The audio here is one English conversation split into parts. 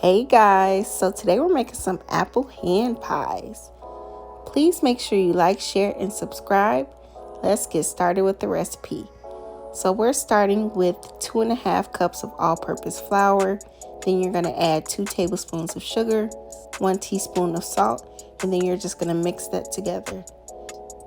Hey guys, so today we're making some apple hand pies. Please make sure you like, share, and subscribe. Let's get started with the recipe. So we're starting with 2.5 cups of all-purpose flour. Then you're going to add 2 tablespoons of sugar, 1 teaspoon of salt, and then you're just going to mix that together.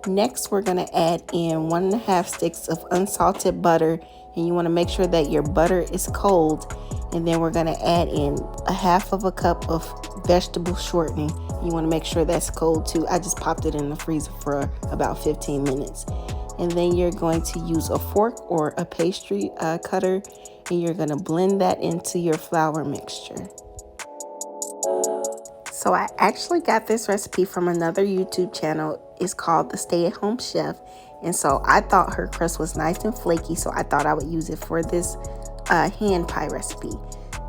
Next, we're going to add in 1.5 sticks of unsalted butter, and you want to make sure that your butter is cold. And then we're going to add in 1/2 cup of vegetable shortening. You want to make sure that's cold too. I just popped it in the freezer for about 15 minutes. And then you're going to use a fork or a pastry cutter, and you're going to blend that into your flour mixture. So I actually got this recipe from another YouTube channel. It's called The Stay-at-Home Chef. And so I thought her crust was nice and flaky, so I thought I would use it for this hand pie recipe.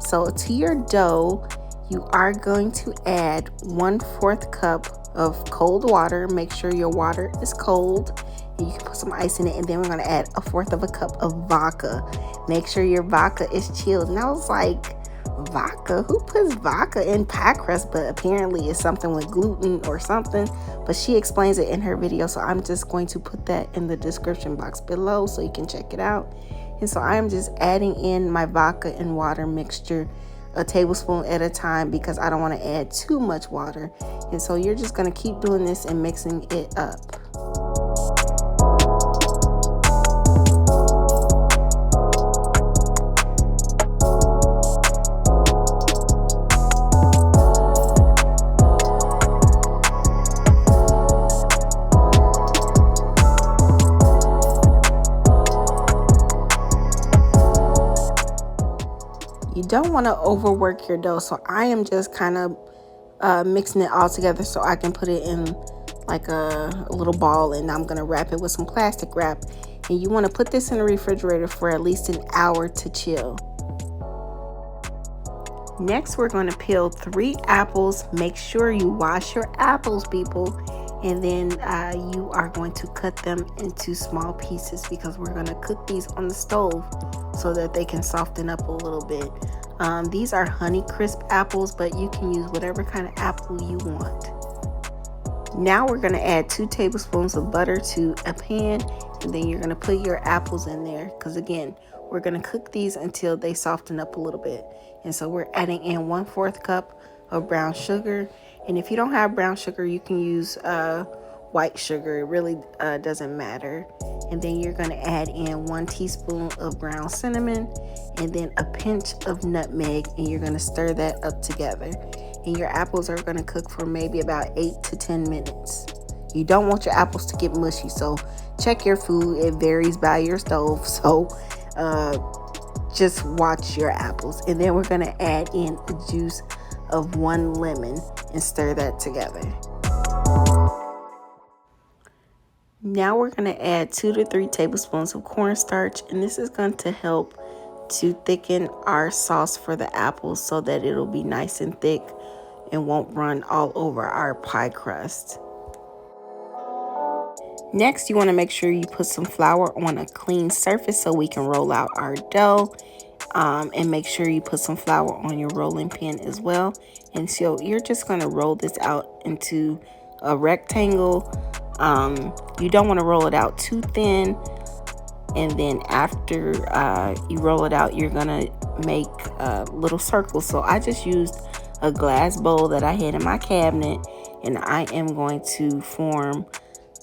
So to your dough, you are going to add 1/4 cup of cold water. Make sure your water is cold, and you can put some ice in it. And then we're going to add 1/4 cup of vodka. Make sure your vodka is chilled. And I was like, vodka? Who puts vodka in pie crust? But apparently it's something with gluten or something. But she explains it in her video, so I'm just going to put that in the description box below so you can check it out. And so I'm just adding in my vodka and water mixture, a tablespoon at a time, because I don't want to add too much water. And so you're just going to keep doing this and mixing it up. You don't want to overwork your dough, so I am just kind of mixing it all together so I can put it in like a little ball, and I'm going to wrap it with some plastic wrap. And you want to put this in the refrigerator for at least an hour to chill. Next, we're going to peel 3 apples. Make sure you wash your apples, people. And then you are going to cut them into small pieces because we're going to cook these on the stove so that they can soften up a little bit. These are Honey Crisp apples, but you can use whatever kind of apple you want. Now we're going to add 2 tablespoons of butter to a pan, and then you're going to put your apples in there because, again, we're going to cook these until they soften up a little bit. And so we're adding in 1/4 cup of brown sugar. And if you don't have brown sugar, you can use white sugar. It really doesn't matter. And then you're going to add in 1 teaspoon of ground cinnamon and then a pinch of nutmeg, and you're going to stir that up together. And your apples are going to cook for maybe about 8 to 10 minutes. You don't want your apples to get mushy, so check your food. It varies by your stove, so just watch your apples. And then we're going to add in the juice of 1 lemon and stir that together. Now we're going to add 2 to 3 tablespoons of cornstarch, and this is going to help to thicken our sauce for the apples so that it'll be nice and thick and won't run all over our pie crust. Next, you want to make sure you put some flour on a clean surface so we can roll out our dough. And make sure you put some flour on your rolling pin as well. And so you're just going to roll this out into a rectangle. You don't want to roll it out too thin. And then after you roll it out, you're going to make little circles. So I just used a glass bowl that I had in my cabinet, and I am going to form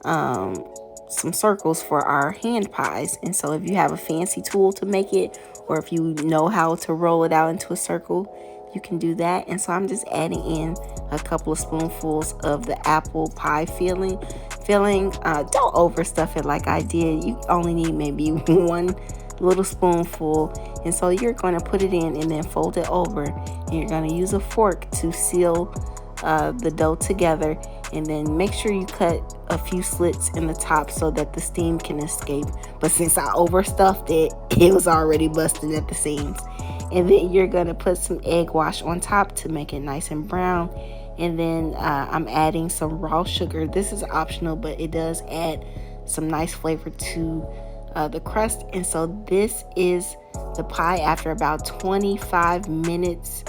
some circles for our hand pies. And so if you have a fancy tool to make it, or if you know how to roll it out into a circle, you can do that. And so I'm just adding in a couple of spoonfuls of the apple pie filling. Don't overstuff it like I did. You only need maybe 1 little spoonful. And so you're going to put it in and then fold it over, and you're going to use a fork to seal the dough together. And then make sure you cut a few slits in the top so that the steam can escape. But since I overstuffed it, it was already busted at the seams. And then you're going to put some egg wash on top to make it nice and brown. And then I'm adding some raw sugar. This is optional, but it does add some nice flavor to the crust. And so this is the pie after about 25 minutes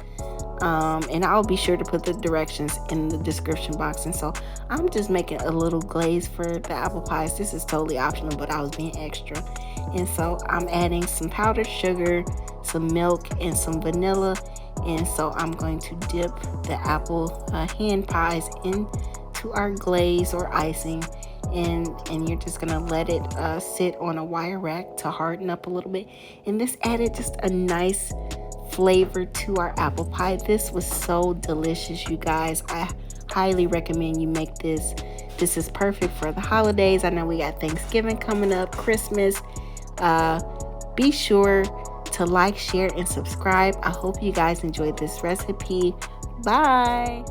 And I'll be sure to put the directions in the description box. And so I'm just making a little glaze for the apple pies. This is totally optional, but I was being extra. And so I'm adding some powdered sugar, some milk, and some vanilla. And so I'm going to dip the apple hand pies into our glaze or icing. And you're just gonna let it sit on a wire rack to harden up a little bit. And this added just a nice flavor to our apple pie. This was so delicious, you guys. I highly recommend you make this. This is perfect for the holidays. I know we got Thanksgiving coming up, Christmas. Be sure to like, share, and subscribe. I hope you guys enjoyed this recipe. Bye.